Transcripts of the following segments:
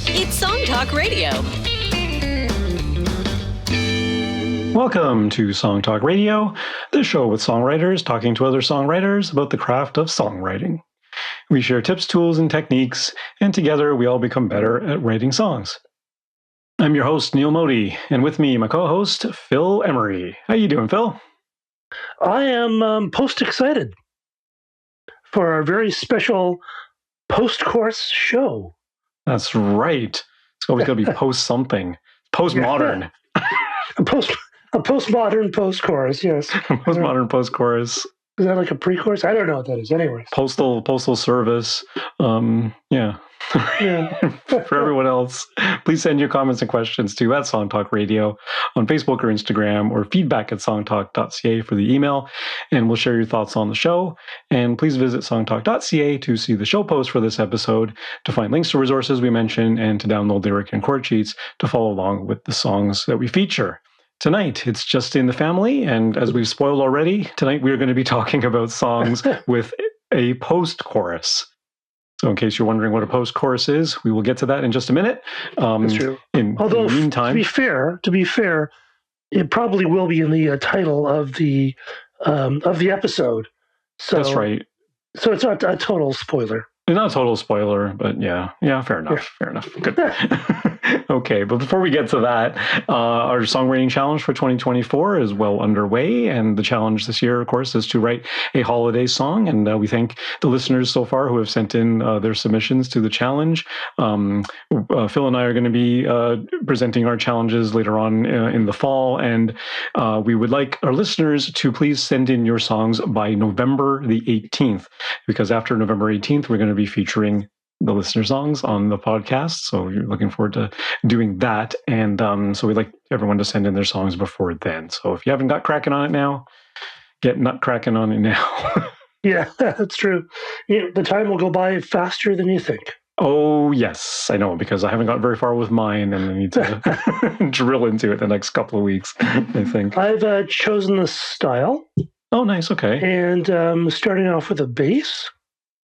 It's Song Talk Radio. Welcome to Song Talk Radio, the show with songwriters talking to other songwriters about the craft of songwriting. We share tips, tools, and techniques, and together we all become better at writing songs. I'm your host, Neil Modi, and with me, my co-host, Phil Emery. How you doing, Phil? I am post-excited for our very special post-course show. That's right. It's always going to be post-something. Post-modern. A postmodern post-chorus, yes. Postmodern post-chorus. Is that like a pre-chorus? I don't know what that is. Anyways. Postal service. Yeah. For everyone else, please send your comments and questions to @SongTalkRadio on Facebook or Instagram, or feedback@songtalk.ca for the email, and we'll share your thoughts on the show. And please visit songtalk.ca to see the show post for this episode, to find links to resources we mentioned, and to download lyric and chord sheets to follow along with the songs that we feature. Tonight, it's just in the family, and as we've spoiled already, tonight we are going to be talking about songs with a post-chorus. So in case you're wondering what a post-chorus is, we will get to that in just a minute. That's true. Although, in the meantime, to be fair, it probably will be in the title of the episode. So that's right. So it's not a total spoiler. It's not a total spoiler, but yeah, fair enough. Fair enough. Good. Okay, but before we get to that, our songwriting challenge for 2024 is well underway, and the challenge this year, of course, is to write a holiday song, and we thank the listeners so far who have sent in their submissions to the challenge. Phil and I are going to be presenting our challenges later on in the fall, and we would like our listeners to please send in your songs by November the 18th, because after November 18th, we're going to be featuring the listener songs on the podcast. So you're looking forward to doing that. And so we'd like everyone to send in their songs before then. So if you haven't got cracking on it now, get nut cracking on it now. Yeah, that's true. The time will go by faster than you think. Oh, yes, I know, because I haven't got very far with mine, and I need to drill into it the next couple of weeks, I think. I've chosen the style. Oh, nice. Okay. And starting off with a bass.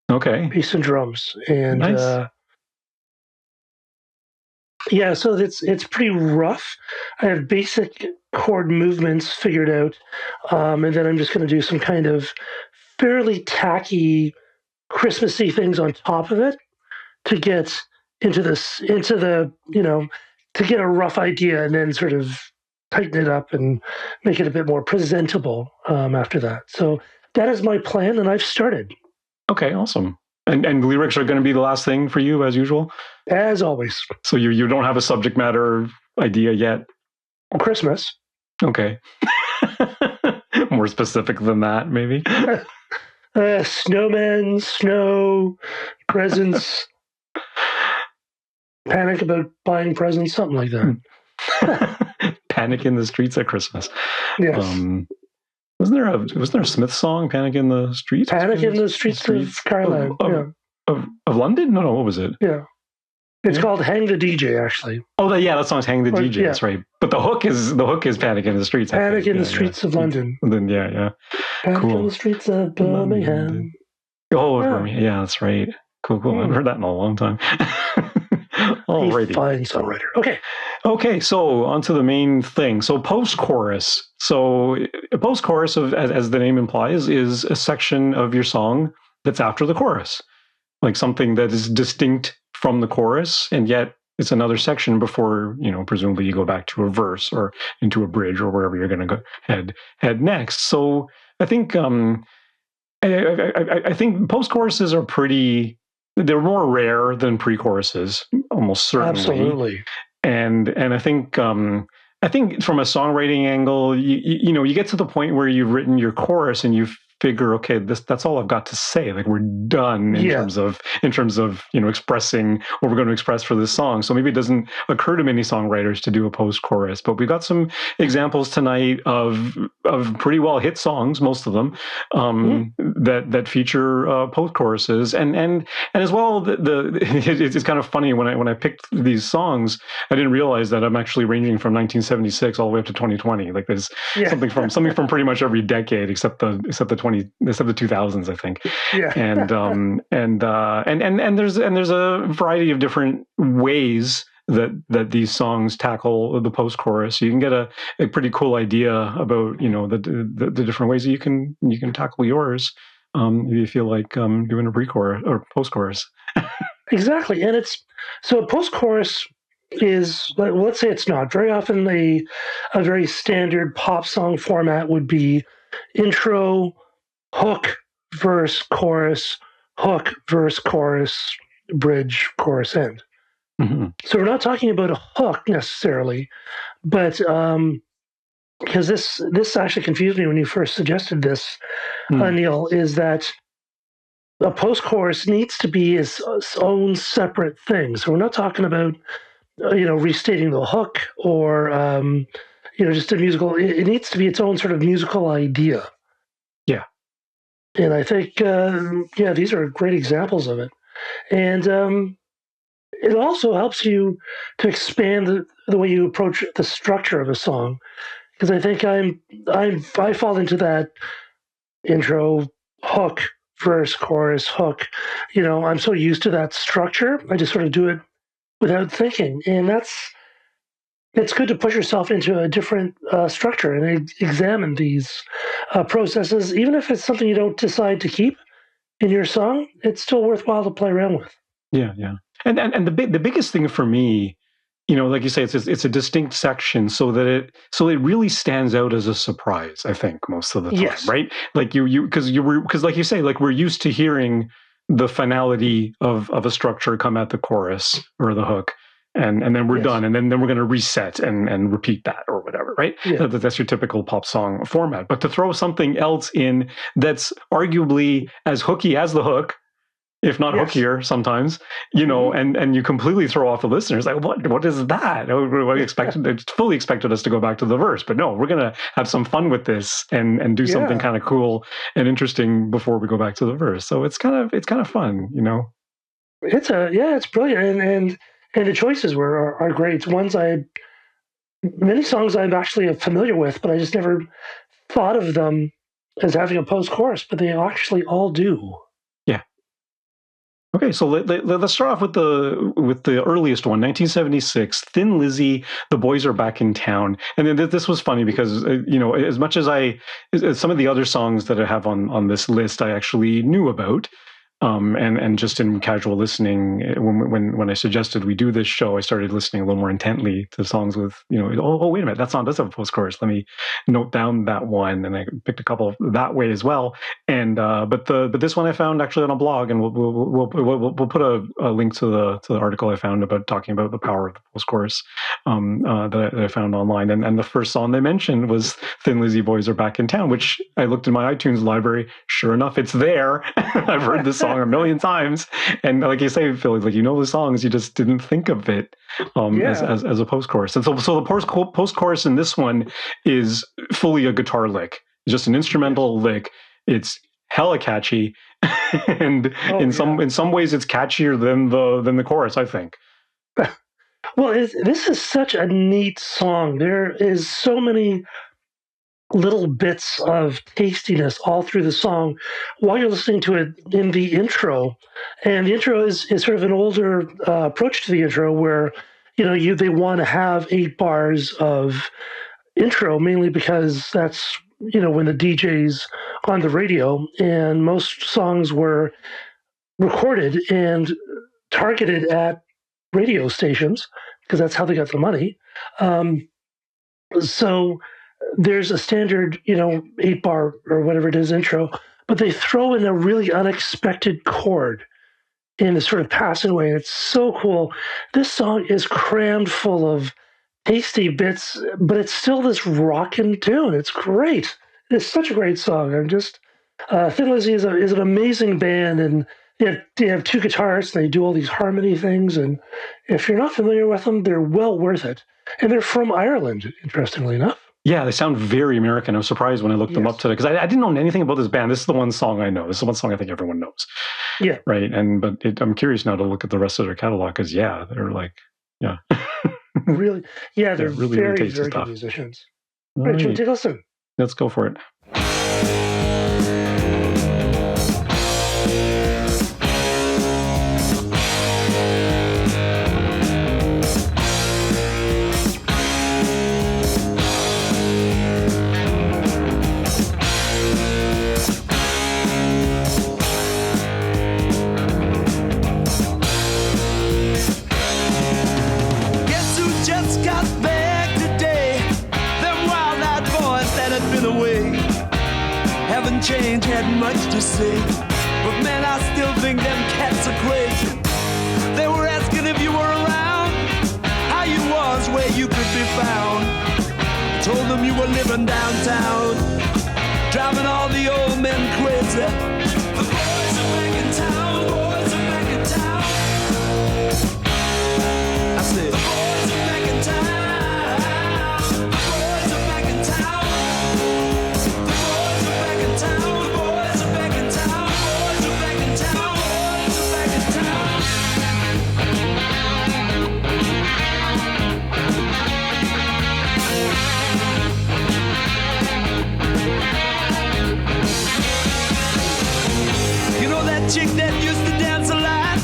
Okay. Bass and drums. And nice. So it's pretty rough. I have basic chord movements figured out, and then I'm just going to do some kind of fairly tacky, Christmassy things on top of it to get to get a rough idea, and then sort of tighten it up and make it a bit more presentable after that. So that is my plan, and I've started. Okay, awesome. And lyrics are going to be the last thing for you, as usual? As always. So you don't have a subject matter idea yet? Christmas. Okay. More specific than that, maybe? Snowmen, snow, presents, panic about buying presents, something like that. Panic in the streets at Christmas. Yes. Wasn't there a Smith song, "Panic in the Streets"? Panic in the Streets of Caroline. Of London? No, what was it? Yeah. It's called "Hang the DJ," actually. Oh, that song's "Hang the DJ." Yeah. That's right. But the hook is "Panic in the Streets." Panic in the Streets of London. Then yeah. Panic Cool. in the Streets of Birmingham. Oh, Birmingham. Yeah, that's right. Cool. I haven't heard that in a long time. Alrighty. Fine songwriter. Okay, so on to the main thing. So post-chorus. So a post-chorus, as the name implies, is a section of your song that's after the chorus. Like something that is distinct from the chorus, and yet it's another section before, presumably you go back to a verse or into a bridge or wherever you're going to go head next. So I think I think post-choruses are they're more rare than pre-choruses, almost certainly. Absolutely. And I think from a songwriting angle, you get to the point where you've written your chorus and you figure, okay, that's all I've got to say. Like, we're done in terms of expressing what we're going to express for this song. So maybe it doesn't occur to many songwriters to do a post-chorus, but we got some examples tonight of pretty well hit songs, most of them, that feature post-choruses, and as well, it's kind of funny when I picked these songs, I didn't realize that I'm actually ranging from 1976 all the way up to 2020. Like, there's something from pretty much every decade except the the 2000s, I think. Yeah. And there's a variety of different ways that these songs tackle the post-chorus. You can get a pretty cool idea about, the different ways that you can tackle yours, if you feel like doing a pre-chorus or post-chorus. Exactly. And so a post-chorus is, let's say it's not. Very often a very standard pop song format would be intro, hook, verse, chorus, hook, verse, chorus, bridge, chorus, end. Mm-hmm. So we're not talking about a hook necessarily, but because this actually confused me when you first suggested this, Neil, is that a post-chorus needs to be its own separate thing. So we're not talking about, restating the hook or, just a musical. It needs to be its own sort of musical idea. Yeah. And I think, these are great examples of it. And it also helps you to expand the way you approach the structure of a song. Because I think I fall into that intro, hook, verse, chorus, hook. I'm so used to that structure. I just sort of do it without thinking. And it's good to push yourself into a different structure and examine these processes. Even if it's something you don't decide to keep in your song, it's still worthwhile to play around with. Yeah. And the biggest thing for me, like you say, it's a distinct section, so it really stands out as a surprise, I think, most of the time, Yes. right? Like because like you say, like we're used to hearing the finality of a structure come at the chorus or the hook, and then we're done, and then we're going to reset and repeat that or whatever, right? Yeah. That's your typical pop song format. But to throw something else in that's arguably as hooky as the hook, if not hookier sometimes, and you completely throw off the listeners. Like, what is that? They fully expected us to go back to the verse, but no, we're going to have some fun with this and do something kind of cool and interesting before we go back to the verse. So it's kind of fun, It's brilliant, and the choices are great. Many songs I'm actually familiar with, but I just never thought of them as having a post-chorus, but they actually all do. Yeah. Okay, so let's start off with the earliest one, 1976, Thin Lizzy, The Boys Are Back in Town. And then this was funny because, as much as some of the other songs that I have on this list, I actually knew about. And just in casual listening, when I suggested we do this show, I started listening a little more intently to songs with, oh, wait a minute, that song does have a post-chorus. Let me note down that one, and I picked a couple that way as well. And but this one I found actually on a blog, and we'll put a link to the article I found about talking about the power of the post-chorus that I found online. And the first song they mentioned was Thin Lizzy, Boys Are Back in Town, which I looked in my iTunes library. Sure enough, it's there. I've heard this song a million times, and like you say, Phil, like the songs, you just didn't think of it as a post-chorus. And so the post-chorus in this one is fully a guitar lick, just an instrumental lick. It's hella catchy, and in some ways, it's catchier than the chorus, I think. Well, this is such a neat song. There is so many little bits of tastiness all through the song while you're listening to it in the intro. And the intro is sort of an older approach to the intro where, they want to have 8 bars of intro, mainly because that's, when the DJ's on the radio, and most songs were recorded and targeted at radio stations because that's how they got the money. So there's a standard, 8-bar or whatever it is intro, but they throw in a really unexpected chord in a sort of passing way. It's so cool. This song is crammed full of tasty bits, but it's still this rockin' tune. It's great. It's such a great song. Thin Lizzy is an amazing band, and they have 2 guitarists, and they do all these harmony things. And if you're not familiar with them, they're well worth it. And they're from Ireland, interestingly enough. Yeah, they sound very American. I was surprised when I looked them up today because I didn't know anything about this band. This is the one song I know. This is the one song I think everyone knows. Yeah. Right. I'm curious now to look at the rest of their catalog because, they're like, really, they're really, very, really very good musicians. All right, should we take a listen? Let's go for it. ain't had much to say, but man, I still think them cats are crazy. They were asking if you were around, how you was, where you could be found. Told them you were living downtown, driving all the old men crazy. The boys are back in town, boys are back in town. I said, the boys are back in town, the boys are back in town. The boys are back in town, the boys are back in town, boys are back in town, boys are back in town. You know that chick that used to dance a lot?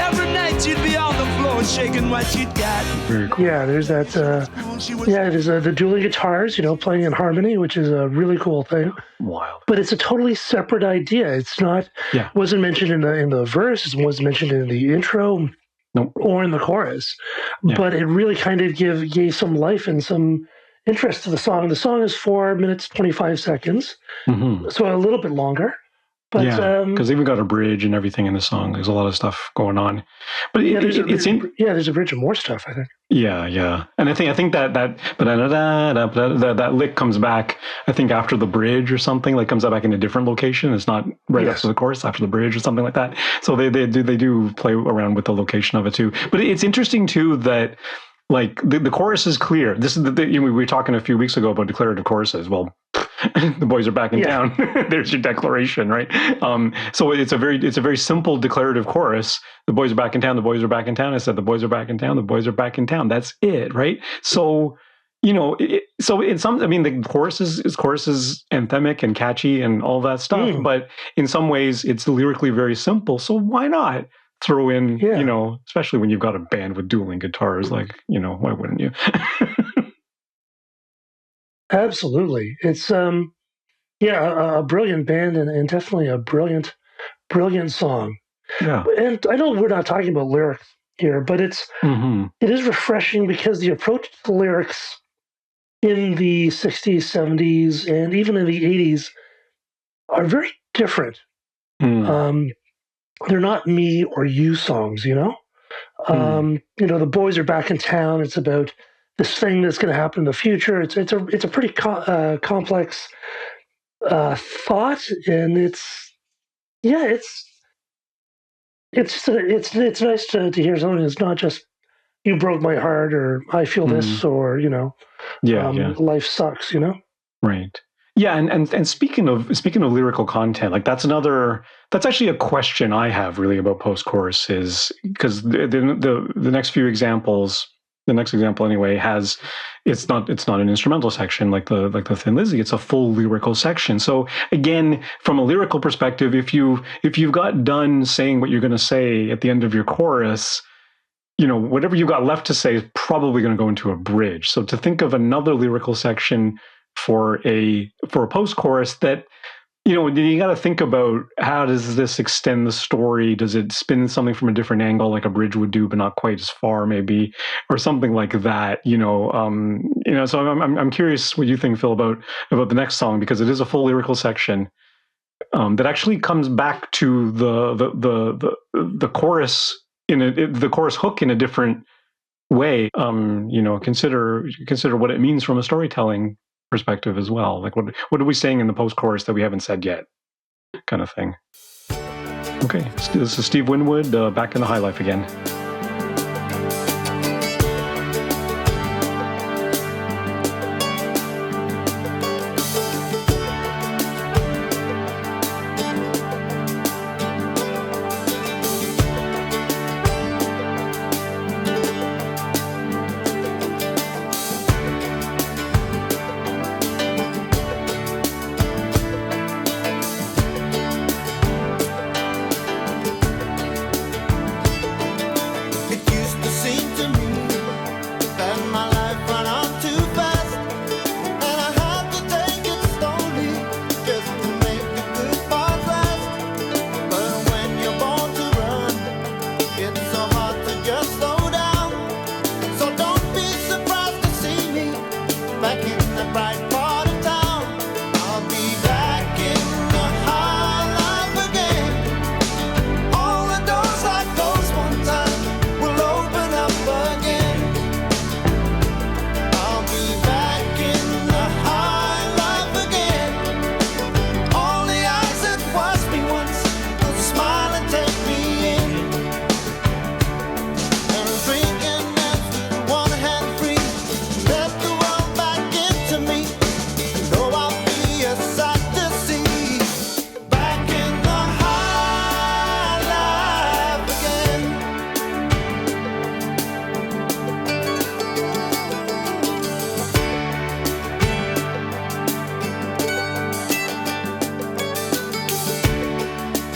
Every night she'd be on the floor shaking what she'd got. Very cool. Yeah, there's that. There's the dueling guitars, playing in harmony, which is a really cool thing. Wild. But it's a totally separate idea. It's not. Yeah. Wasn't mentioned in the verse. It wasn't mentioned in the intro. Nope. Or in the chorus. Yeah. But it really kind of gave some life and some interest to the song. The song is 4 minutes 25 seconds, so a little bit longer. But yeah, because they've got a bridge and everything in the song. There's a lot of stuff going on. But there's a bridge and more stuff, I think. Yeah, and I think that lick comes back. I think after the bridge or something, like comes back in a different location. It's not right after the chorus, after the bridge or something like that. So they do play around with the location of it too. But it's interesting too that like the chorus is clear. This is we were talking a few weeks ago about declarative choruses. Well, the boys are back in town. There's your declaration, right? So it's a very simple declarative chorus. The boys are back in town. The boys are back in town. I said the boys are back in town. The boys are back in town. That's it, right? So so in some, I mean, the chorus is anthemic and catchy and all that stuff. But in some ways, it's lyrically very simple. So why not throw in, especially when you've got a band with dueling guitars, like why wouldn't you? Absolutely. It's a brilliant band and definitely a brilliant song. Yeah. And I know we're not talking about lyrics here, but it is refreshing because the approach to the lyrics in the 60s, 70s, and even in the 80s are very different. They're not me or you songs, the boys are back in town. It's about this thing that's going to happen in the future. It's a pretty complex thought, and it's nice to hear something that's not just you broke my heart or I feel this or life sucks. Right. Yeah, and speaking of lyrical content, like that's actually a question I have really about post-chorus is because the next few examples. The next example, anyway, it's not an instrumental section like the Thin Lizzy. It's a full lyrical section. So again, from a lyrical perspective, if you've got done saying what you're going to say at the end of your chorus, whatever you've got left to say is probably going to go into a bridge. So to think of another lyrical section for a post-chorus that. You got to think about how does this extend the story? Does it spin something from a different angle, like a bridge would do, but not quite as far, maybe, or something like that? So I'm curious what you think, Phil, about the next song because it is a full lyrical section that actually comes back to the chorus the chorus hook in a different way. Consider what it means from a storytelling perspective as well. Like what are we saying in the post-chorus that we haven't said yet, kind of thing. Okay, this is Steve Winwood back in the High Life again.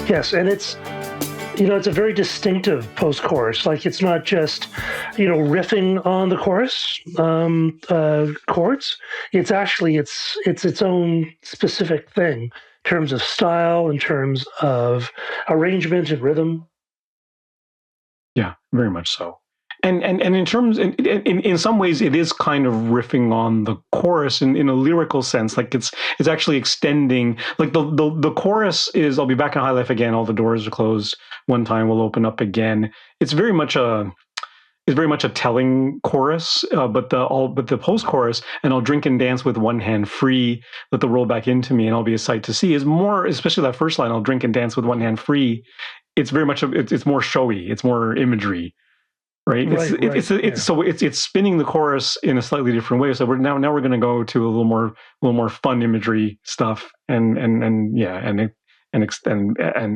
Yes, and it's it's a very distinctive post-chorus. Like it's not just riffing on the chorus chords. It's actually it's its own specific thing in terms of style, in terms of arrangement and rhythm. Yeah, very much so. And in terms in some ways it is kind of riffing on the chorus in a lyrical sense. Like it's actually extending, like the chorus is, I'll be back in high life again, all the doors are closed, one time we'll open up again. It's very much a telling chorus, but the post chorus, and I'll drink and dance with one hand free, let the world back into me, and I'll be a sight to see, is more, especially that first line, I'll drink and dance with one hand free. It's very much it's more showy, it's more imagery, right? So it's spinning the chorus in a slightly different way. So we're now we're going to go to a little more fun imagery stuff, and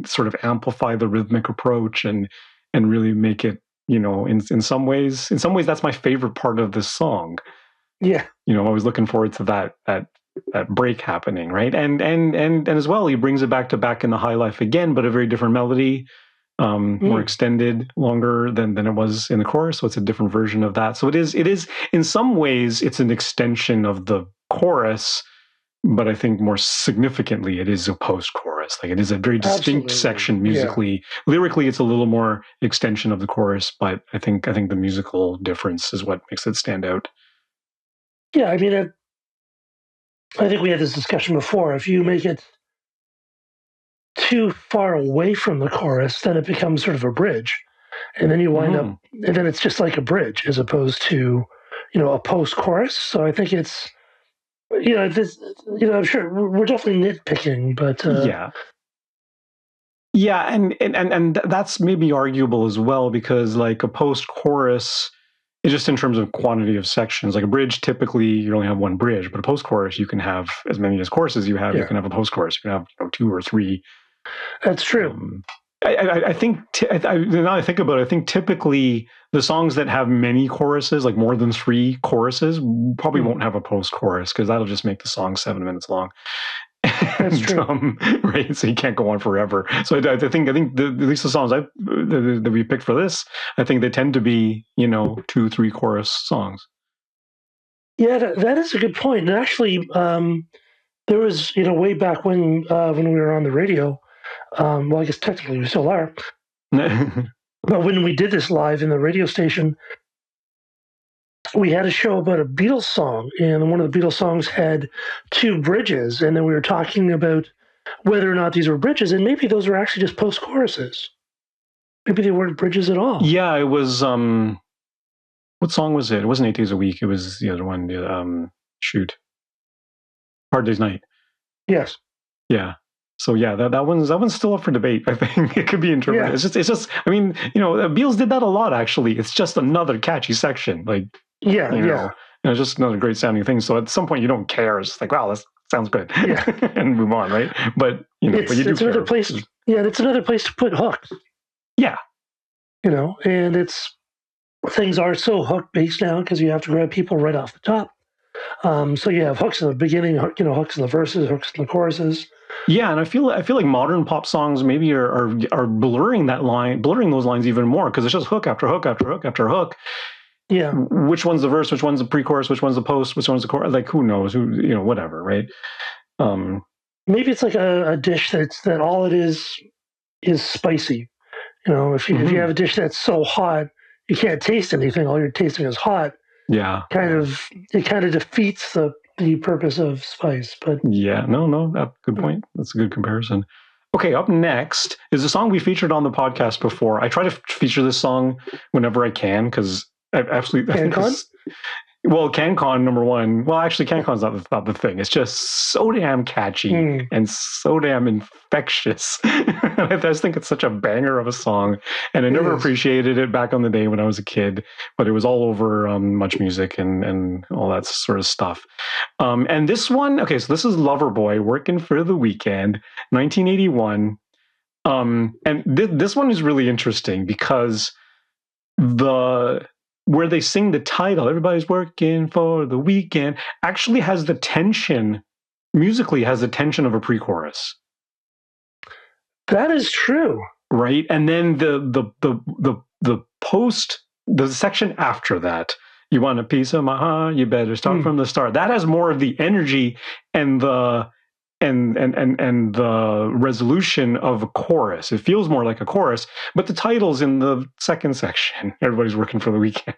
sort of amplify the rhythmic approach and really make it, in some ways that's my favorite part of this song. Yeah. I was looking forward to that break happening, right? And as well, he brings it back in the high life again, but a very different melody, more extended, longer than it was in the chorus. So it's a different version of that. So it is in some ways it's an extension of the chorus, but I think more significantly it is a post-chorus. Like it is a very distinct section musically. Yeah. Lyrically, it's a little more extension of the chorus, but I think the musical difference is what makes it stand out. Yeah, I mean, I think we had this discussion before. If you make it too far away from the chorus, then it becomes sort of a bridge. And then you wind up, and then it's just like a bridge as opposed to, a post-chorus. So I think it's, I'm sure we're definitely nitpicking, but yeah, and that's maybe arguable as well, because like a post-chorus is just in terms of quantity of sections. Like a bridge, typically you only have one bridge, but a post-chorus you can have as many as choruses you have. Yeah. You can have a post-chorus. You can have 2 or 3. That's true. I think now I think about it, I think typically the songs that have many choruses, like more than 3 choruses, probably won't have a post-chorus, because that'll just make the song 7 minutes long. That's true. Right? So you can't go on forever. So I think at least the songs that we picked for this, I think they tend to be 2-3 chorus songs. Yeah, that is a good point. And actually, there was way back when we were on the radio. Well, I guess technically we still are. But when we did this live in the radio station, we had a show about a Beatles song, and one of the Beatles songs had 2 bridges, and then we were talking about whether or not these were bridges, and maybe those were actually just post-choruses. Maybe they weren't bridges at all. Yeah, it was, what song was it? It wasn't 8 Days a Week, it was the other one, Hard Day's Night. Yes. Yeah. So yeah, that one's still up for debate. I think it could be interpreted. Yeah. It's just. I mean, Beatles did that a lot. Actually, it's just another catchy section. Like it's just another great sounding thing. So at some point, you don't care. It's like, wow, this sounds good, and move on, right? But it's another place. Yeah, it's another place to put hooks. Yeah, and things are so hook based now because you have to grab people right off the top. So you have hooks in the beginning, hooks in the verses, hooks in the choruses. Yeah, and I feel like modern pop songs maybe are blurring those lines even more, because it's just hook after hook after hook after hook. Yeah. Which one's the verse? Which one's the pre-chorus? Which one's the post? Which one's the chorus? Like, who knows? Whatever, right? Maybe it's like a dish that all it is spicy. If you have a dish that's so hot you can't taste anything, all you're tasting is hot. Yeah. It kind of defeats the purpose of spice. But yeah, no, good point. That's a good comparison. Okay, up next is a song we featured on the podcast before. I try to feature this song whenever I can, because I absolutely CanCon? Well, CanCon, number one. Well, actually, CanCon's not the thing. It's just so damn catchy and so damn infectious. I just think it's such a banger of a song. And I never appreciated it back on the day when I was a kid, but it was all over Much Music and all that sort of stuff. And this one, okay, so this is Loverboy, Working for the Weekend, 1981. And this one is really interesting because where they sing the title, everybody's working for the weekend, actually musically has the tension of a pre-chorus. That is true. Right? And then the section after that, you want a piece of my heart, you better start from the start. That has more of the energy and the resolution of a chorus. It feels more like a chorus, but the title's in the second section. Everybody's working for the weekend.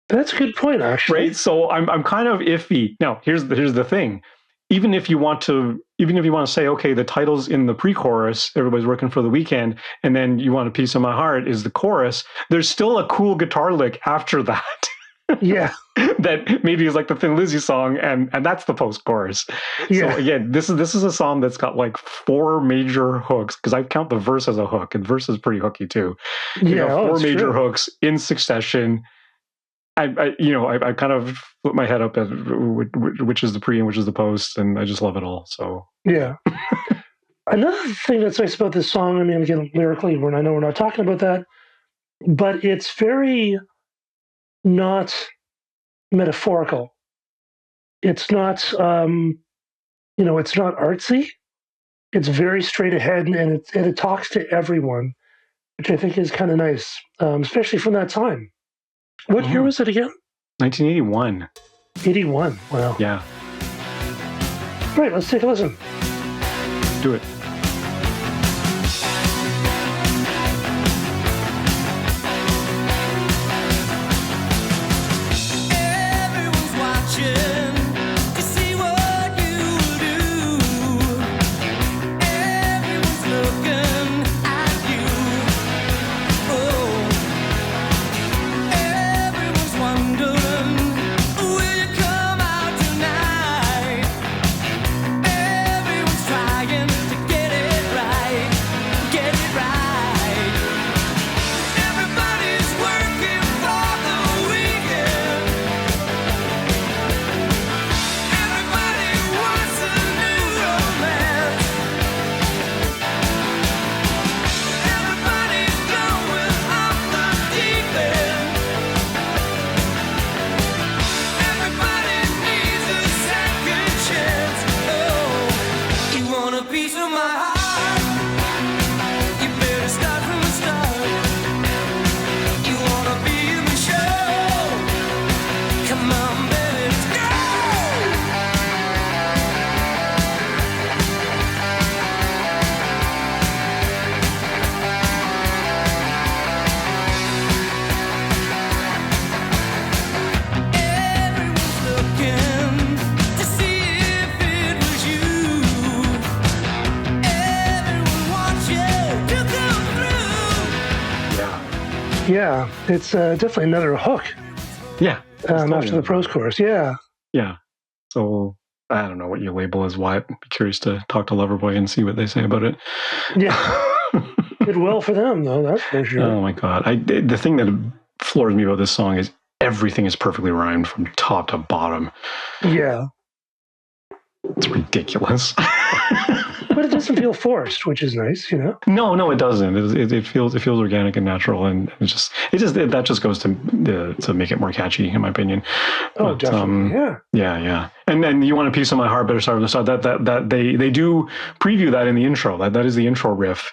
That's a good point, actually. Right? So I'm kind of iffy. Now, here's the thing. Even if you want to say, okay, the title's in the pre-chorus, everybody's working for the weekend, and then you want a piece of my heart is the chorus, there's still a cool guitar lick after that. Yeah. That maybe is like the Thin Lizzy song, and that's the post-chorus. Yeah. So again, this is a song that's got like 4 major hooks, because I count the verse as a hook, and the verse is pretty hooky too. Yeah, 4 major hooks in succession. I kind of put my head up at which is the pre and which is the post, and I just love it all. So yeah. Another thing that's nice about this song, I mean, again, lyrically, I know we're not talking about that, but it's very not metaphorical. It's not, it's not artsy. It's very straight ahead, and it talks to everyone, which I think is kind of nice, especially from that time. What year was it again? 1981. 81. Wow. Yeah. Right. Let's take a listen. Do it. Yeah, it's definitely another hook. Yeah. After the prose chorus. Yeah. Yeah. So I don't know what your label is. Why? I'd be curious to talk to Loverboy and see what they say about it. Yeah. Did well for them, though. That's for sure. Oh my God! The thing that floors me about this song is everything is perfectly rhymed from top to bottom. Yeah. It's ridiculous. But it doesn't feel forced, which is nice, No, it doesn't. It feels organic and natural, and that just goes to make it more catchy, in my opinion. Oh, but, definitely, yeah. And then you want a piece of my heart, better start with the start. That they do preview that in the intro. That is the intro riff,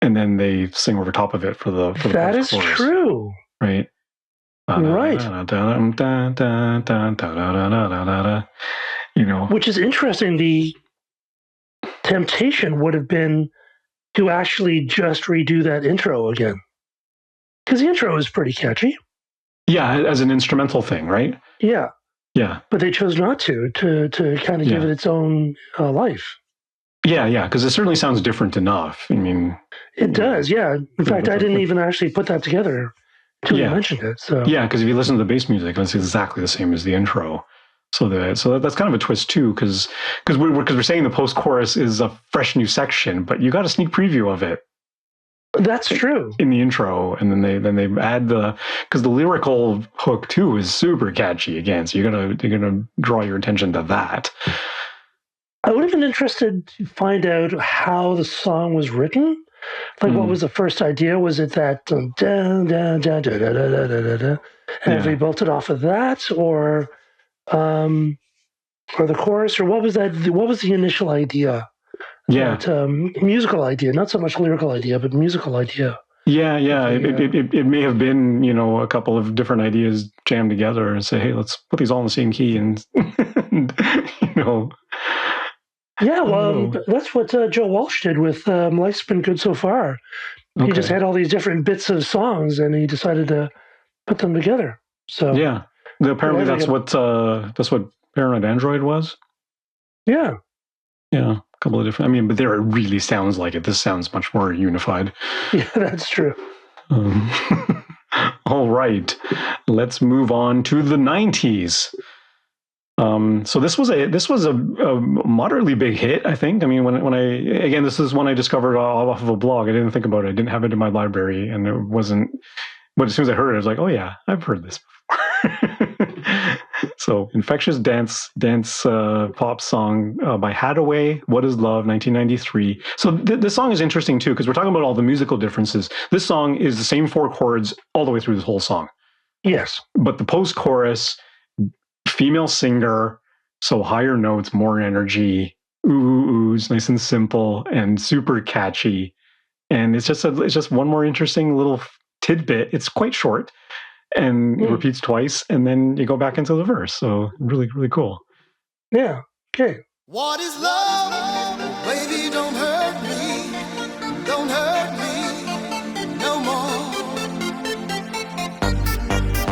and then they sing over top of it for the that is chorus. True, right? Right. Which is interesting. The temptation would have been to actually just redo that intro again, because the intro is pretty catchy. Yeah, as an instrumental thing, right? Yeah. But they chose not to kind of give it its own life. Yeah, because it certainly sounds different enough. I mean, it does. Yeah. In fact, I didn't even actually put that together until you mentioned it. So yeah, because if you listen to the bass music, it's exactly the same as the intro. So that's kind of a twist too, because we're saying the post-chorus is a fresh new section, but you got a sneak preview of it. That's true. In the intro, and then they add because the lyrical hook too is super catchy again. So you're gonna draw your attention to that. I would have been interested to find out how the song was written. Like, what was the first idea? Was it that and they built it off of that, or the chorus, or what was that? What was the initial idea Yeah. That musical idea, not so much lyrical idea, but musical idea. Yeah, yeah. It may have been, a couple of different ideas jammed together and say, hey, let's put these all in the same key and, Yeah, well, that's what Joe Walsh did with Life's Been Good So Far. He just had all these different bits of songs, and he decided to put them together. So yeah, apparently that's what Paranoid Android was. Yeah. Yeah, a couple of different. I mean, but there it really sounds like it. This sounds much more unified. Yeah, that's true. All right, let's move on to the 90s. So this was a moderately big hit, I think. I mean, this is when I discovered off of a blog. I didn't think about it. I didn't have it in my library, and it wasn't. But as soon as I heard it, I was like, oh yeah, I've heard this before. So, infectious dance pop song by Hadaway, "What Is Love," 1993. So this song is interesting too, because we're talking about all the musical differences. This song is the same 4 chords all the way through this whole song. Yes, but the post-chorus, female singer, so higher notes, more energy, oohs, nice and simple and super catchy, and it's just one more interesting little tidbit. It's quite short and repeats twice, and then you go back into the verse. So really, really cool. Yeah. Okay. What is love? Baby, don't hurt me. Don't hurt me no more.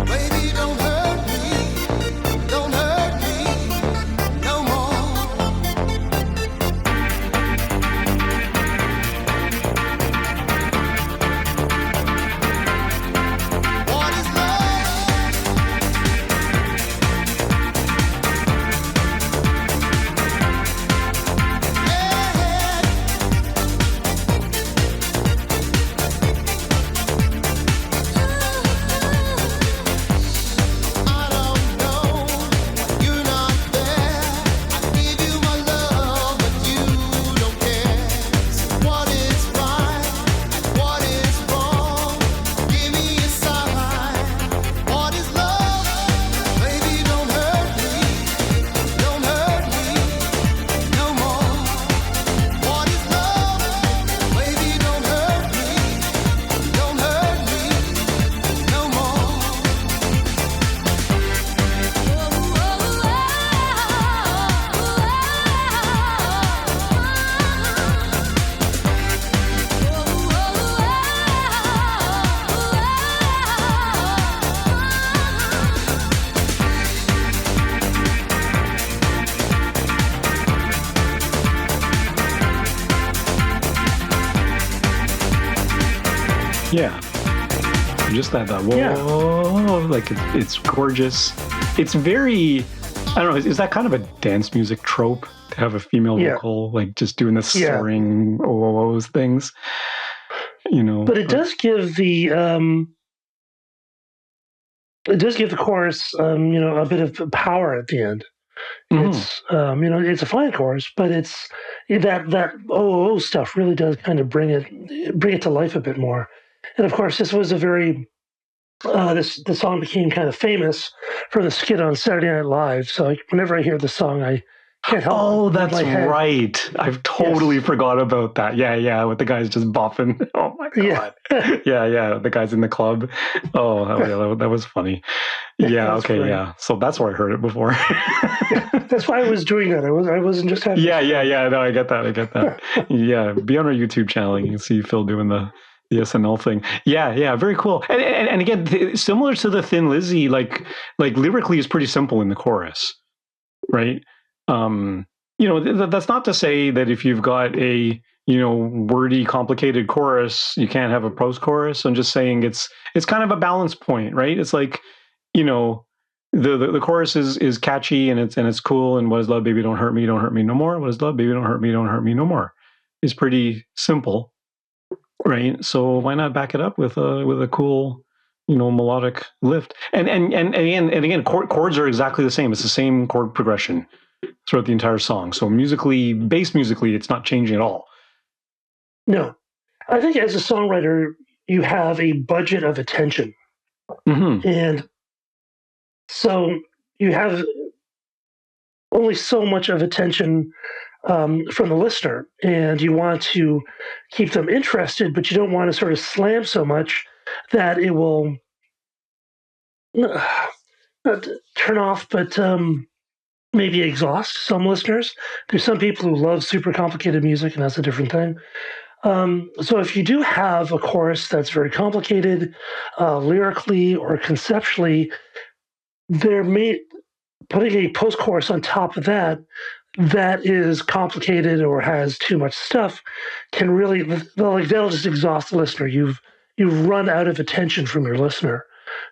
Baby, don't hurt me. Don't hurt me no more. What is love? Yeah, just that whoa, like it's gorgeous. It's very, I don't know, is that kind of a dance music trope to have a female vocal, like just doing the soaring oh things, But it does give the chorus, a bit of power at the end. It's it's a fine chorus, but it's that oh stuff really does kind of bring it to life a bit more. And of course, this was a very the song became kind of famous for the skit on Saturday Night Live. So whenever I hear the song, I can't help. Oh, that's right. I've totally forgot about that. Yeah, with the guys just bopping. Oh my god. Yeah. The guys in the club. Oh, that was funny. Yeah. Okay. Funny. Yeah. So that's where I heard it before. That's why I was doing that. I wasn't just having. Yeah. No, I get that. Yeah. Be on our YouTube channel. You can see Phil doing the SNL thing. Yeah, very cool. And again, similar to the Thin Lizzy, like lyrically is pretty simple in the chorus, right? That's not to say that if you've got a wordy, complicated chorus, you can't have a prose chorus. I'm just saying it's kind of a balance point, right? It's like the chorus is catchy and it's cool. And what is love, baby, don't hurt me no more. What is love, baby, don't hurt me no more. It's pretty simple. Right, so why not back it up with a cool, melodic lift? And again, chords are exactly the same. It's the same chord progression throughout the entire song. So bass musically, it's not changing at all. No, I think as a songwriter, you have a budget of attention, and so you have only so much of attention from the listener, and you want to keep them interested, but you don't want to sort of slam so much that it will not turn off, but maybe exhaust some listeners. There's some people who love super complicated music, and that's a different thing. So if you do have a chorus that's very complicated, lyrically or conceptually, putting a post chorus on top of that is complicated or has too much stuff can really that'll just exhaust the listener. You've run out of attention from your listener.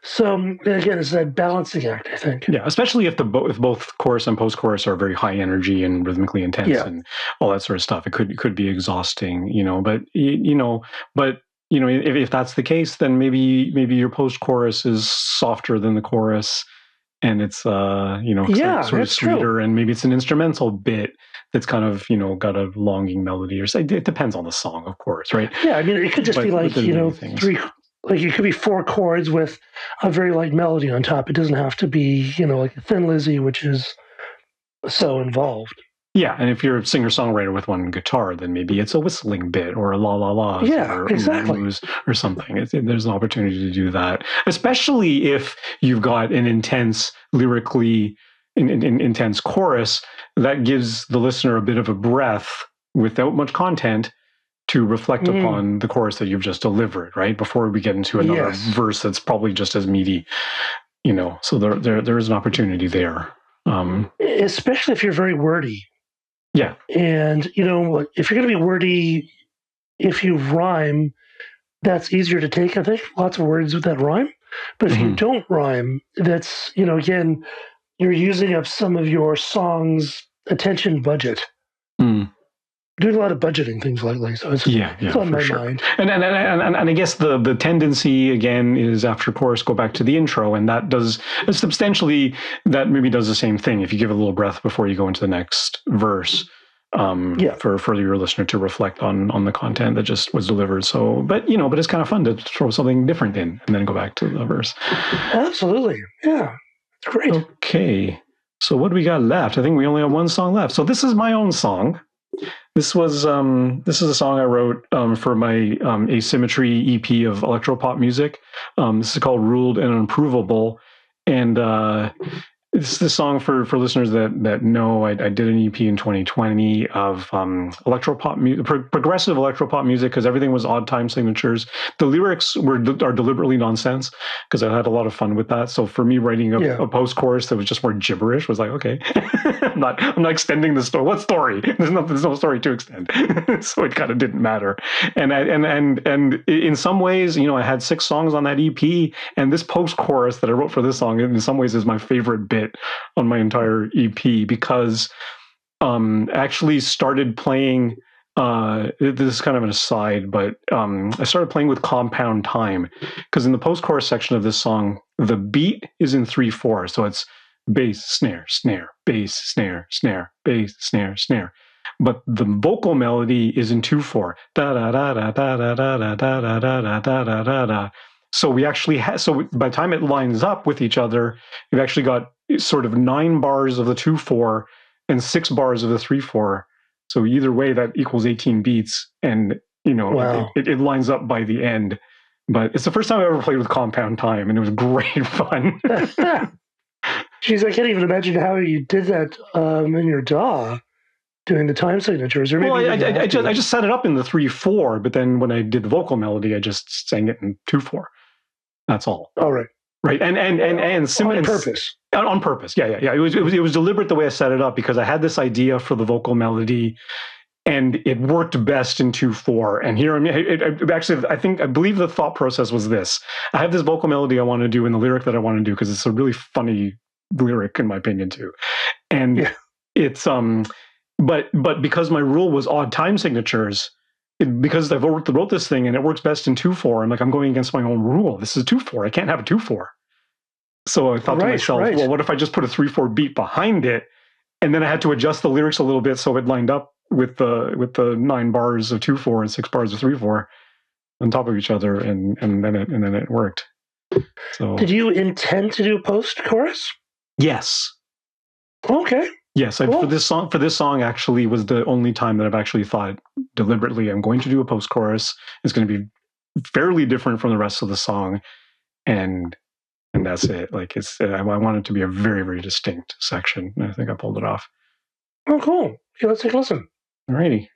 So again, it's that balancing act, I think. Yeah, especially if if both chorus and post chorus are very high energy and rhythmically intense and all that sort of stuff. It could be exhausting, But if that's the case, then maybe your post chorus is softer than the chorus, and it's sort of sweeter, true. And maybe it's an instrumental bit that's kind of got a longing melody, or it depends on the song, of course, right? Yeah, I mean, it could just be like three. Like it could be 4 chords with a very light melody on top. It doesn't have to be, like a Thin Lizzy, which is so involved. Yeah, and if you're a singer-songwriter with one guitar, then maybe it's a whistling bit or a la-la-la or exactly. or something. There's an opportunity to do that, especially if you've got an intense, lyrically intense chorus that gives the listener a bit of a breath without much content to reflect upon the chorus that you've just delivered, right? Before we get into another verse that's probably just as meaty, So there is an opportunity there. Especially if you're very wordy. Yeah. And, if you're going to be wordy, if you rhyme, that's easier to take, I think. Lots of words with that rhyme. But if you don't rhyme, that's, again, you're using up some of your song's attention budget. Doing a lot of budgeting things lately, so it's on my mind. And I guess the tendency again is after chorus go back to the intro, and that does substantially maybe does the same thing. If you give it a little breath before you go into the next verse, for your listener to reflect on the content that just was delivered. So, but it's kind of fun to throw something different in and then go back to the verse. Absolutely, yeah, it's great. Okay, so what do we got left? I think we only have one song left. So this is my own song. This is a song I wrote for my Asymmetry EP of electropop music. This is called "Ruled and Unprovable," and it's the song for listeners that know. I did an EP in 2020 of electropop music, progressive electropop music, because everything was odd time signatures. The lyrics are deliberately nonsense because I had a lot of fun with that. So for me, writing a post chorus that was just more gibberish was like, okay, I'm not extending the story. What story? There's no story to extend. So it kind of didn't matter. And in some ways, I had 6 songs on that EP, and this post chorus that I wrote for this song in some ways is my favorite bit on my entire EP, because I actually started playing this is kind of an aside, but I started playing with compound time, because in the post-chorus section of this song, the beat is in 3/4, so it's bass, snare, snare, bass, snare, snare, bass, snare, snare. But the vocal melody is in 2/4. Da da da da da da da da da da da da da da. So we actually so by the time it lines up with each other, we've actually got sort of 9 bars of the 2/4 and 6 bars of the 3/4. So either way, that equals 18 beats, and it lines up by the end. But it's the first time I ever played with compound time, and it was great fun. Jeez, I can't even imagine how you did that in your DAW, doing the time signatures. Or maybe I just set it up in the 3/4, but then when I did the vocal melody, I just sang it in 2/4. That's all. All right. Right, and on purpose. On purpose, yeah. It was deliberate the way I set it up, because I had this idea for the vocal melody, and it worked best in 2/4. And here, I believe the thought process was this: I have this vocal melody I want to do, and the lyric that I want to do, because it's a really funny lyric in my opinion too, and it's but because my rule was odd time signatures. Because I wrote this thing and it works best in 2/4, I'm going against my own rule. This is 2/4. I can't have a 2/4. So I thought to myself, well, what if I just put a 3/4 beat behind it, and then I had to adjust the lyrics a little bit so it lined up with the 9 bars of 2/4 and 6 bars of 3/4 on top of each other, and then it worked. So did you intend to do post chorus? Yes. Okay. Yes, Cool. for this song actually was the only time that I've actually thought deliberately I'm going to do a post-chorus. It's going to be fairly different from the rest of the song, and that's it. Like I want it to be a very, very distinct section, and I think I pulled it off. Oh, cool. Okay, let's take a listen. Alrighty.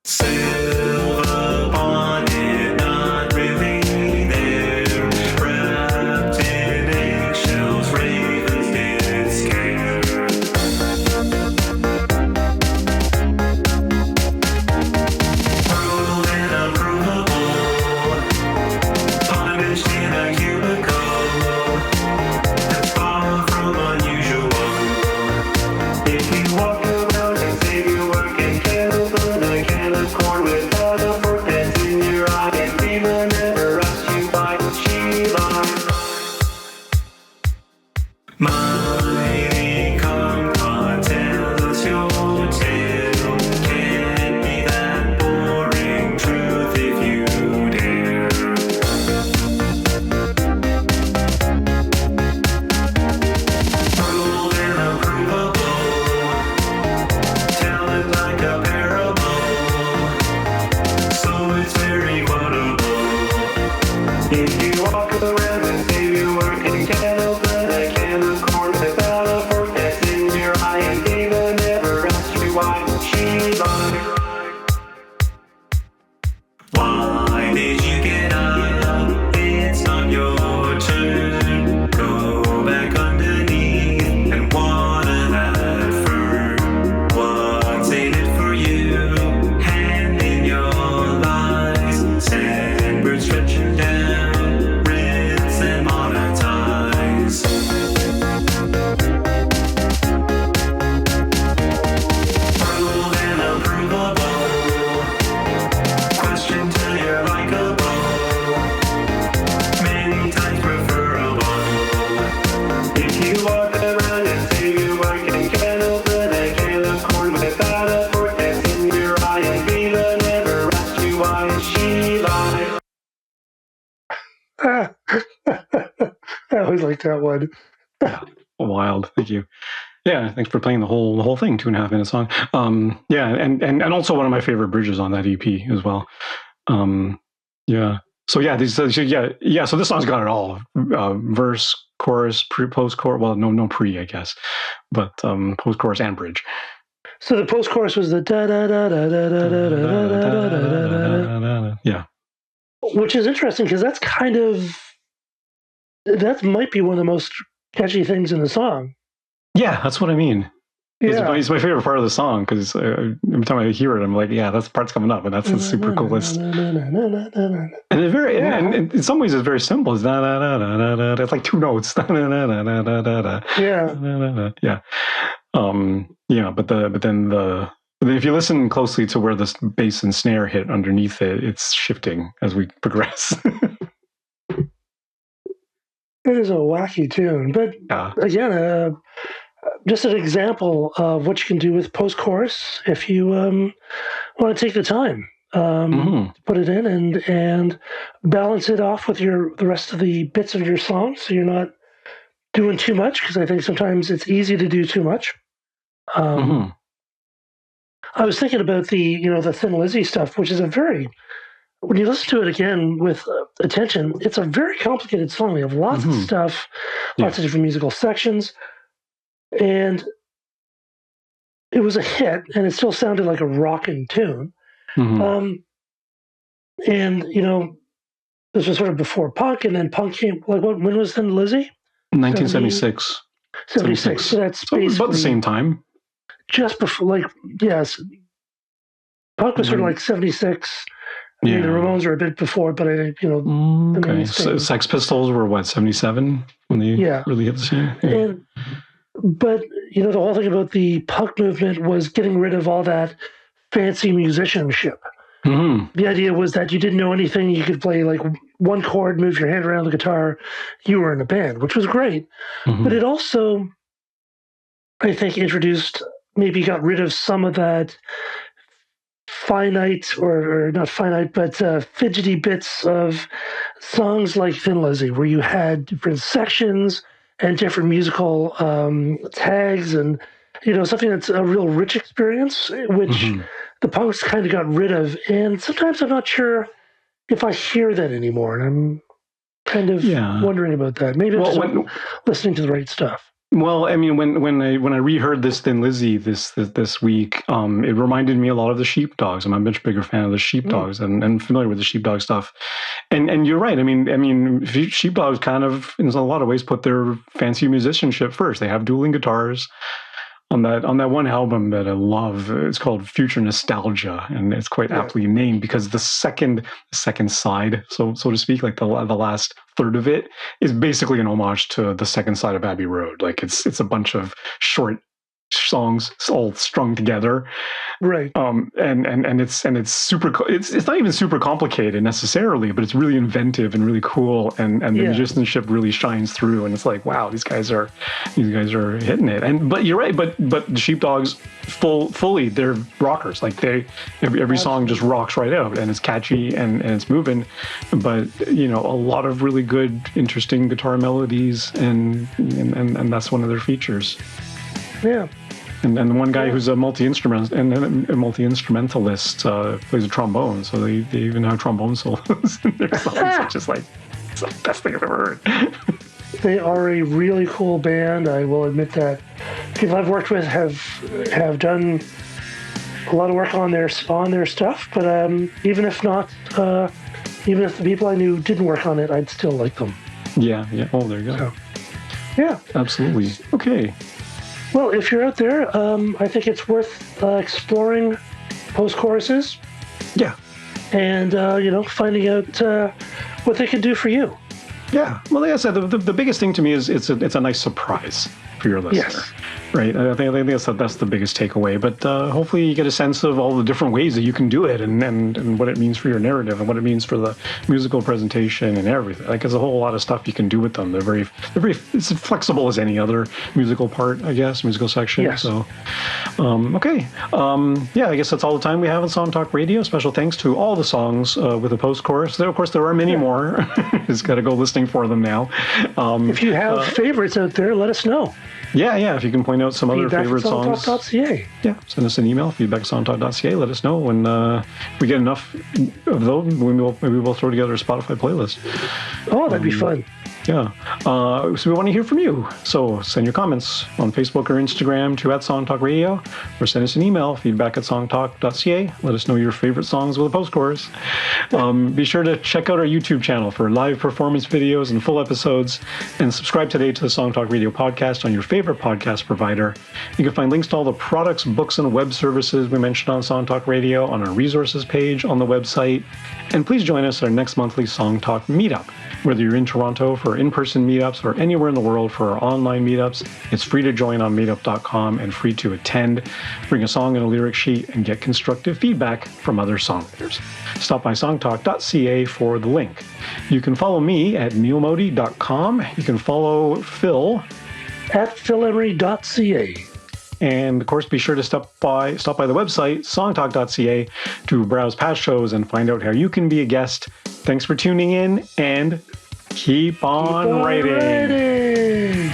Silver bonnet, not really there. Wrapped in eggshells, ravens did scare. Ruled and unprovable, punished in a cubicle. That's far from unusual. If you walk around and save your work and candles on a can of corn without a fork that's in your eye, and fever never asked you why she lied. Mighty compa, tell us your tale. Can't be that boring, truth if you dare. Ruled and unprovable, tell it like a parable, so it's very quotable. If you walk around and save your work and can't open a can of corn without a fork that's in your eye, and even never asked you why she lied. Why did you get up? It's not your turn. Go back underneath and water that fern. What's in it for you? Hand in your lies. Sandbird stretching down. Rinse and monetize. Ruled and unprovable. Question till you're likable. Many times preferable. If you walk around and say you work and can't open a can of corn without a fork that's in your eye, and Viva never asked you why she lied. I always like that one. Wild. Thank you. Yeah, thanks for playing the whole thing, 2.5 minute song. Yeah, and also one of my favorite bridges on that EP as well. Yeah. So yeah, so this song's got it all: verse, chorus, post chorus. Well, no pre, I guess, but post chorus and bridge. So the post chorus was the da da da da da da da da da da da. Yeah. Which is interesting because that might be one of the most catchy things in the song. Yeah, that's what I mean. Yeah. It's my favorite part of the song because every time I hear it, I'm like, yeah, that's the part's coming up, and that's the super coolest. And it's very, and in some ways, it's very simple. It's da da da da da da. It's like two notes. Da da da da da da da. Yeah. Yeah. Yeah. But then if you listen closely to where the bass and snare hit underneath it, it's shifting as we progress. It is a wacky tune, but again, just an example of what you can do with post-chorus if you want to take the time, put it in and balance it off with the rest of the bits of your song, so you're not doing too much. Because I think sometimes it's easy to do too much. I was thinking about the Thin Lizzy stuff, which is when you listen to it again with attention, it's a very complicated song. We have lots of stuff, lots of different musical sections. And it was a hit, and it still sounded like a rocking tune. And, this was sort of before punk, and then punk came, when was Thin Lizzy? 1976. 76. So that's basically about the same time. Just before, yes. Punk was sort of like 76. I mean, the Ramones are a bit before, but I think, the main thing. Sex Pistols were what, 77 when they really hit the scene? Yeah. But, the whole thing about the punk movement was getting rid of all that fancy musicianship. Mm-hmm. The idea was that you didn't know anything. You could play like one chord, move your hand around the guitar. You were in a band, which was great. Mm-hmm. But it also, I think, maybe got rid of some of that finite or not finite, but fidgety bits of songs like Thin Lizzy, where you had different sections and different musical tags, and something that's a real rich experience, which the punks kind of got rid of. And sometimes I'm not sure if I hear that anymore, and I'm kind of wondering about that. Maybe I'm just not listening to the right stuff. Well, I mean, when I reheard this Thin Lizzy this week, it reminded me a lot of the Sheepdogs. I'm a much bigger fan of the Sheepdogs and familiar with the Sheepdog stuff. And you're right. I mean, Sheepdogs kind of, in a lot of ways, put their fancy musicianship first. They have dueling guitars. On that one album that I love, it's called Future Nostalgia, and it's quite aptly named because the second side, so to speak, like the last third of it, is basically an homage to the second side of Abbey Road. Like it's a bunch of short songs all strung together, right? And it's super. It's not even super complicated necessarily, but it's really inventive and really cool, and the musicianship really shines through. And it's like, wow, these guys are hitting it. But you're right. But the Sheepdogs fully they're rockers. Like every song just rocks right out, and it's catchy and it's moving. But a lot of really good, interesting guitar melodies, and that's one of their features. Yeah. And one guy who's a multi-instrumentalist plays a trombone, so they even have trombone solos in their songs. It's just like, it's the best thing I've ever heard. They are a really cool band. I will admit that people I've worked with have done a lot of work on their stuff, but even if the people I knew didn't work on it, I'd still like them. Yeah. Oh, there you go. So, yeah. Absolutely. Okay. Well, if you're out there, I think it's worth exploring post-choruses. Yeah. And, finding out what they can do for you. Yeah. Well, like I said, the biggest thing to me is it's a nice surprise for your listener. Yes. Right. I think that's the biggest takeaway. But hopefully you get a sense of all the different ways that you can do it and what it means for your narrative and what it means for the musical presentation and everything. Like there's a whole lot of stuff you can do with them. They're very it's flexible as any other musical part, I guess, musical section. Yes. So, okay. I guess that's all the time we have on Song Talk Radio. Special thanks to all the songs with a post-chorus. Of course, there are many more. Just got to go listening for them now. If you have favorites out there, let us know. Yeah. If you can point out some other favorite songs. Feedback@songtalk.ca. Yeah, send us an email, feedback@songtalk.ca. Let us know when we get enough of those. Maybe we'll throw together a Spotify playlist. Oh, that'd be fun. Yeah. So we want to hear from you. So send your comments on Facebook or Instagram to @SongTalkRadio, or send us an email, feedback@songtalk.ca. Let us know your favorite songs with a post-chorus. Be sure to check out our YouTube channel for live performance videos and full episodes, and subscribe today to the Song Talk Radio podcast on your favorite podcast provider. You can find links to all the products, books, and web services we mentioned on Song Talk Radio on our resources page on the website. And please join us at our next monthly Song Talk meetup. Whether you're in Toronto for in-person meetups or anywhere in the world for our online meetups, it's free to join on meetup.com and free to attend. Bring a song and a lyric sheet and get constructive feedback from other songwriters. Stop by songtalk.ca for the link. You can follow me at neilmodi.com. You can follow Phil at philemery.ca. And of course, be sure to stop by the website, songtalk.ca, to browse past shows and find out how you can be a guest. Thanks for tuning in, and keep on writing.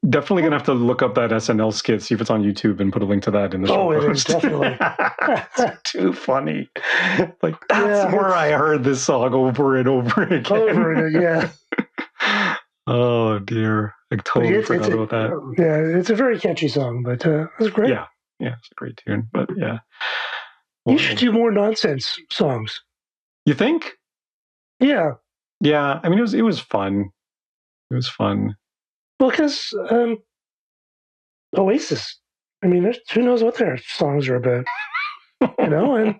Definitely gonna have to look up that SNL skit, see if it's on YouTube, and put a link to that in the show post. It is definitely. It's too funny. Like that's where I heard this song over and over again. Over and yeah. Oh dear, I totally forgot about that. Yeah, it's a very catchy song, but it's great. Yeah, it's a great tune. But yeah, you should do more nonsense songs. You think? Yeah. Yeah, I mean, it was fun. It was fun. Well, because Oasis. I mean, who knows what their songs are about, and.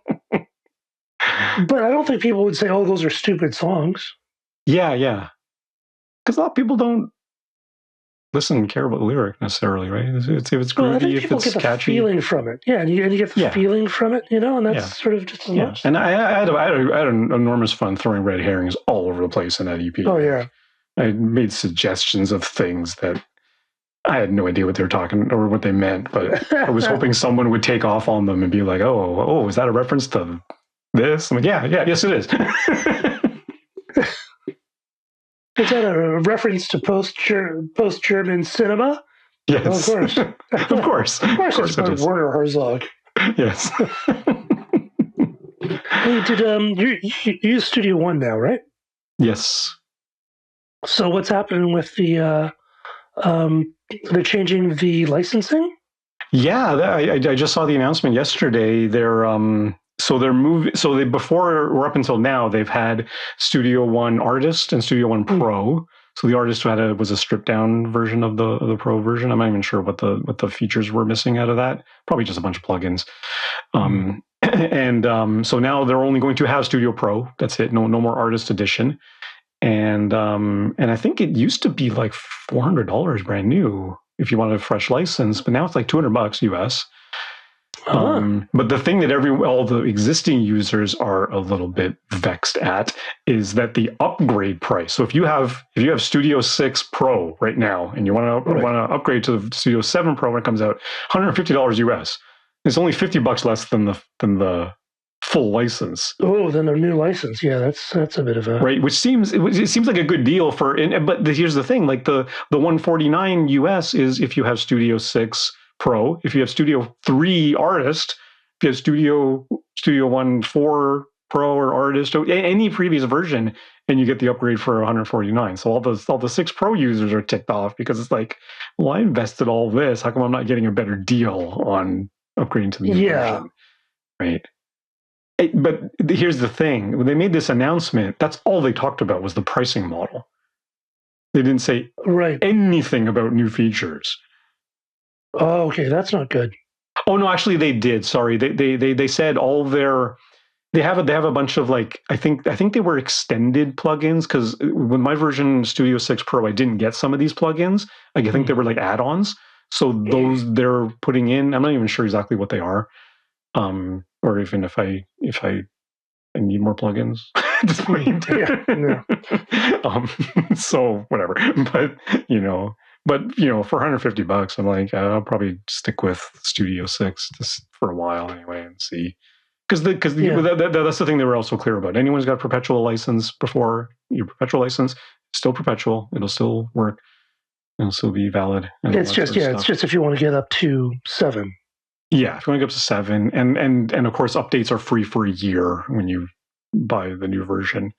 But I don't think people would say, "Oh, those are stupid songs." Yeah. Because a lot of people don't listen and care about the lyric necessarily, right? If it's groovy, I think if people it's get the catchy, feeling from it. Yeah, and you get the feeling from it, and that's sort of just as much. And I had an enormous fun throwing red herrings all over the place in that EP. Oh yeah, I made suggestions of things that I had no idea what they were talking or what they meant, but I was hoping someone would take off on them and be like, "Oh, is that a reference to this?" I'm like, yes, it is. Is that a reference to post-German cinema? Yes, well, of course. Of course it's by Werner Herzog. Yes. Hey, you use Studio One now, right? Yes. So what's happening with they're changing the licensing? Yeah, I just saw the announcement yesterday. They're moving. So they before or up until now, they've had Studio One Artist and Studio One Pro. So the Artist was a stripped down version of the Pro version. I'm not even sure what the features were missing out of that. Probably just a bunch of plugins. So now they're only going to have Studio Pro. That's it. No more Artist Edition. And I think it used to be like $400 brand new if you wanted a fresh license, but now it's like $200 US. But the thing that all the existing users are a little bit vexed at is that the upgrade price. So if you have Studio 6 Pro right now and you want to upgrade to the Studio 7 Pro when it comes out, $150 US. It's only $50 less than the full license. Oh, then a new license. Yeah, that's a bit of a right. Which seems like a good deal for. But here's the thing: like the $149 US is if you have Studio 6 Pro. If you have Studio 3 Artist, if you have Studio One 4 Pro or Artist, or any previous version, and you get the upgrade for $149. So all the 6 Pro users are ticked off because it's like, well, I invested all this. How come I'm not getting a better deal on upgrading to the new version? Right. But here's the thing. When they made this announcement, that's all they talked about was the pricing model. They didn't say anything about new features. Oh, okay. That's not good. Oh, no, actually they did. Sorry. They said all their... They have a bunch of like... I think they were extended plugins because with my version Studio 6 Pro, I didn't get some of these plugins. I think they were like add-ons. So those they're putting in, I'm not even sure exactly what they are. Or even if I need more plugins at this point. So whatever. But for $150, I'm like, I'll probably stick with Studio 6 just for a while anyway and see. Because that's the thing they were also clear about. Anyone's got a perpetual license before your perpetual license, still perpetual. It'll still work. It'll still be valid. It's just if you want to get up to 7. Yeah, if you want to go up to 7, and of course updates are free for a year when you buy the new version.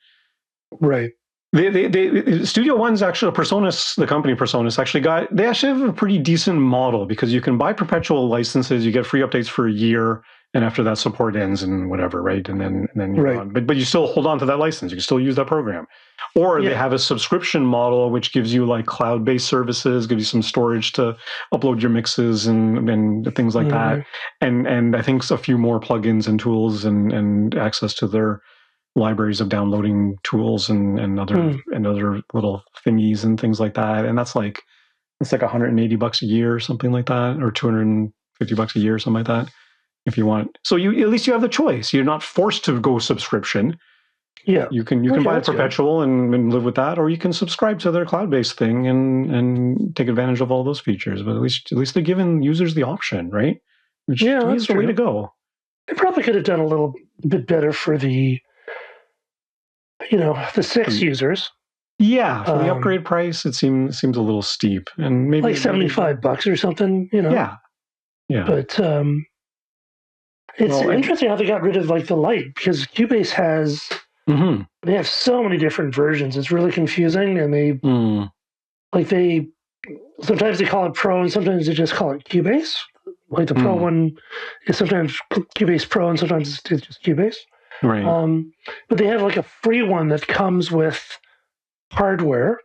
Right. They Studio One's actually the company Personas actually have a pretty decent model because you can buy perpetual licenses, you get free updates for a year, and after that support ends and whatever, right? And then you're on. But you still hold on to that license. You can still use that program. Or they have a subscription model which gives you like cloud-based services, gives you some storage to upload your mixes and things like that. And I think a few more plugins and tools and access to their libraries of downloading tools and other little thingies and things like that. And it's like $180 a year or something like that, or $250 a year or something like that. If you want, so at least you have the choice. You're not forced to go subscription. Yeah, you can buy it perpetual and live with that, or you can subscribe to their cloud-based thing and take advantage of all those features. But at least they're giving users the option, right? Which is the way to go. They probably could have done a little bit better for the 6 users. Yeah, for the upgrade price, it seems a little steep, and maybe like $75 or something. Yeah. But it's interesting how they got rid of like the Lite because Cubase has. They have so many different versions. It's really confusing, and like sometimes they call it Pro and sometimes they just call it Cubase. Like the Pro one is sometimes Cubase Pro and sometimes it's just Cubase. Right. But they have like a free one that comes with hardware.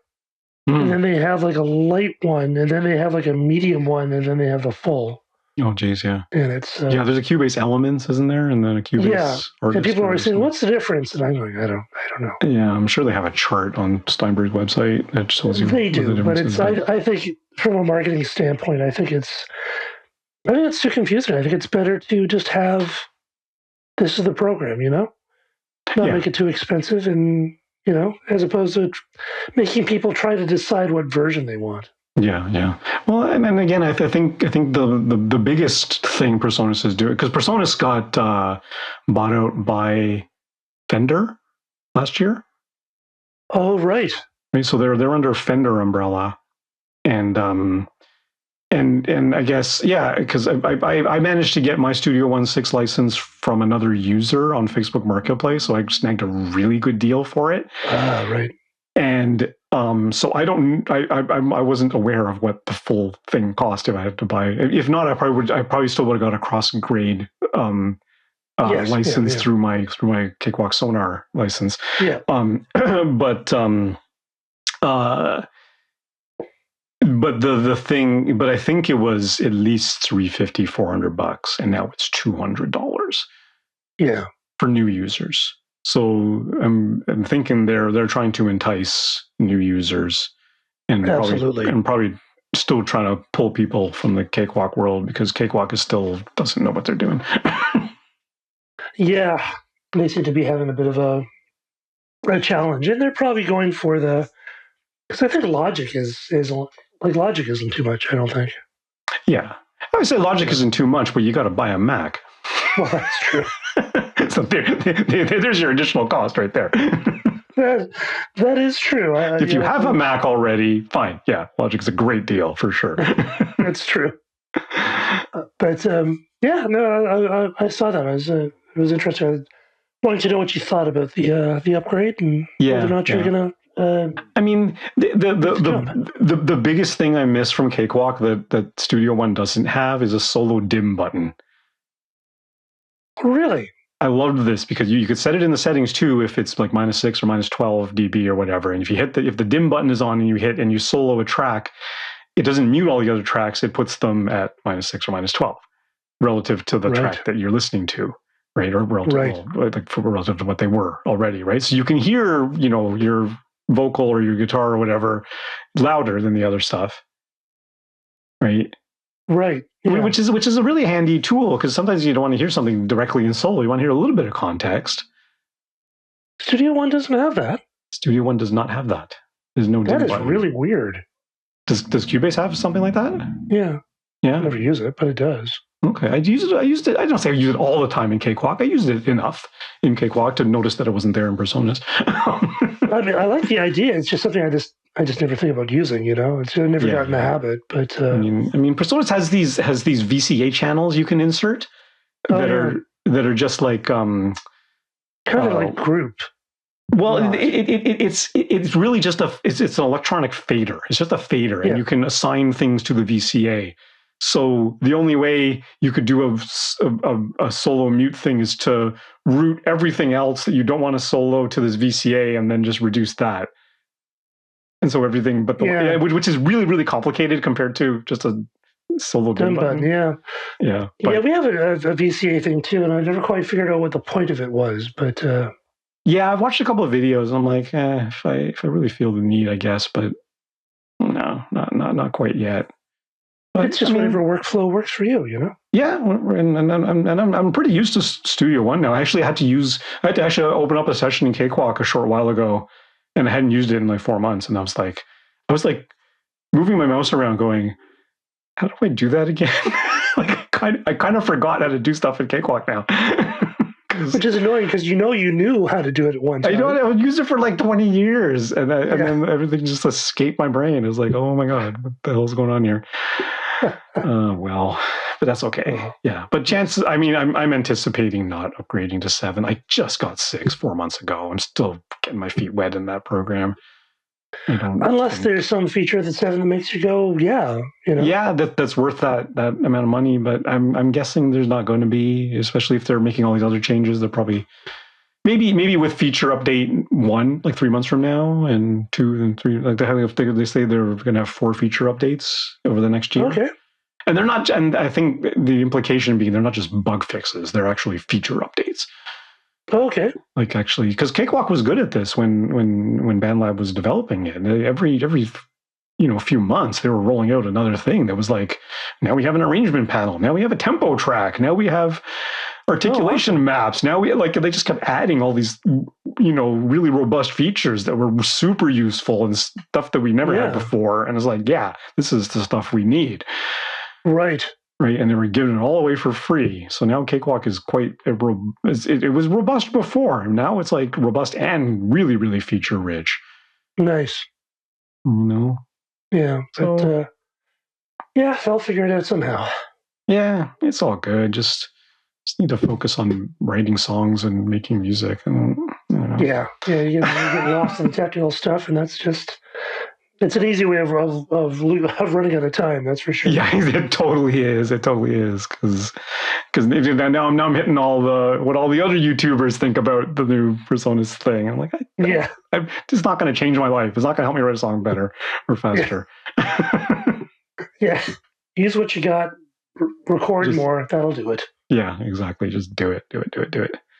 And then they have like a light one, and then they have like a medium one, and then they have the full. Oh, geez, yeah. And it's yeah. There's a Cubase Elements, isn't there? And then a Cubase. Yeah. And people are saying, "What's the difference?" And I'm like, I don't know. Yeah, I'm sure they have a chart on Steinberg's website that shows you. They do, but it's. I think from a marketing standpoint, I think it's too confusing. I think it's better to just have this is the program, not make it too expensive and. As opposed to making people try to decide what version they want. Yeah. Well, and again, I think the biggest thing PreSonus is doing, because PreSonus got bought out by Fender last year. Oh, right. So they're under Fender umbrella, and I guess because I managed to get my Studio One 6 license from another user on Facebook Marketplace, so I snagged a really good deal for it. Right. And so I wasn't aware of what the full thing cost if I had to buy. If not, I probably still would have got a cross grade license through my Cakewalk Sonar license. Yeah. But the thing, but I think it was at least $350, $400, and now it's $200. Yeah, for new users. So I'm thinking they're trying to entice new users, and probably still trying to pull people from the Cakewalk world, because Cakewalk still doesn't know what they're doing. Yeah, they seem to be having a bit of a challenge, and they're probably going for because I think Logic Logic isn't too much, I don't think. Yeah. I would say Logic isn't too much, but you got to buy a Mac. Well, that's true. So there's your additional cost right there. That is true. If you have a Mac already, fine. Yeah, Logic's a great deal for sure. That's true. But I saw that. It was interesting. I wanted to know what you thought about the upgrade and whether or not you're gonna. I mean, the biggest thing I miss from Cakewalk that Studio One doesn't have is a solo dim button. Really? I loved this because you could set it in the settings too if it's like -6 or -12 dB or whatever. And if if the dim button is on and you hit and you solo a track, it doesn't mute all the other tracks. It puts them at -6 or -12 relative to the track that you're listening to. Right. Or relative to what they were already. Right. So you can hear, your vocal or your guitar or whatever louder than the other stuff, right? Yeah. Which is a really handy tool, because sometimes you don't want to hear something directly in solo. You want to hear a little bit of context. Studio One doesn't have that. Studio One does not have that. There's no dim button. That is really weird. Does Cubase have something like that? Yeah. I never use it, but it does. Okay, I used it. I don't say I use it all the time in Cakewalk. I used it enough in Cakewalk to notice that it wasn't there in PreSonus. I mean, I like the idea. It's just something I just never think about using. It's never gotten the habit. But I mean, PreSonus has these VCA channels you can insert that are just like kind of like group. Well, it's really just it's an electronic fader. It's just a fader, and you can assign things to the VCA. So the only way you could do a solo mute thing is to route everything else that you don't want to solo to this VCA, and then just reduce that. And so everything, which is really, really complicated compared to just a solo dim button. Yeah. We have a VCA thing too, and I never quite figured out what the point of it was. But I've watched a couple of videos. And I'm like, if I really feel the need, I guess, but no, not quite yet. But it's just whatever workflow works for you, Yeah, and I'm pretty used to Studio One now. I had to actually open up a session in Cakewalk a short while ago, and I hadn't used it in like 4 months, and I was like moving my mouse around, going, "How do I do that again?" I kind of forgot how to do stuff in Cakewalk now. Which is annoying because you knew how to do it at one time. I would use it for like 20 years, and then everything just escaped my brain. It was like, oh my God, what the hell's going on here? Well, but that's okay. Yeah, but chances. I mean, I'm anticipating not upgrading to 7. I just got 6 4 months ago. I'm still getting my feet wet in that program. Unless there's some feature that's that makes you go, yeah, Yeah, that's worth that amount of money. But I'm guessing there's not going to be, especially if they're making all these other changes. They're probably maybe with feature update 1, like 3 months from now, and 2 and 3, like they say they're going to have 4 feature updates over the next year. Okay. And they're not, and I think the implication being they're not just bug fixes; they're actually feature updates. Okay. Like actually, because Cakewalk was good at this when BandLab was developing it. Every few months they were rolling out another thing that was like, now we have an arrangement panel, now we have a tempo track, now we have articulation maps, now they just kept adding all these really robust features that were super useful and stuff that we never had before. And it's like, yeah, this is the stuff we need. Right. And they were giving it all away for free. So now Cakewalk is it was robust before, and now it's like robust and really, really feature rich. Nice. Yeah, but I'll figure it out somehow. Yeah, it's all good. Just need to focus on writing songs and making music. And you get lost in technical stuff, and it's an easy way of running out of time. That's for sure. Yeah, it totally is. It totally is because now I'm hitting all the other YouTubers think about the new Personas thing. I'm like, I'm just not going to change my life. It's not going to help me write a song better or faster. Yeah, use what you got. Record more. That'll do it. Yeah, exactly. Just do it.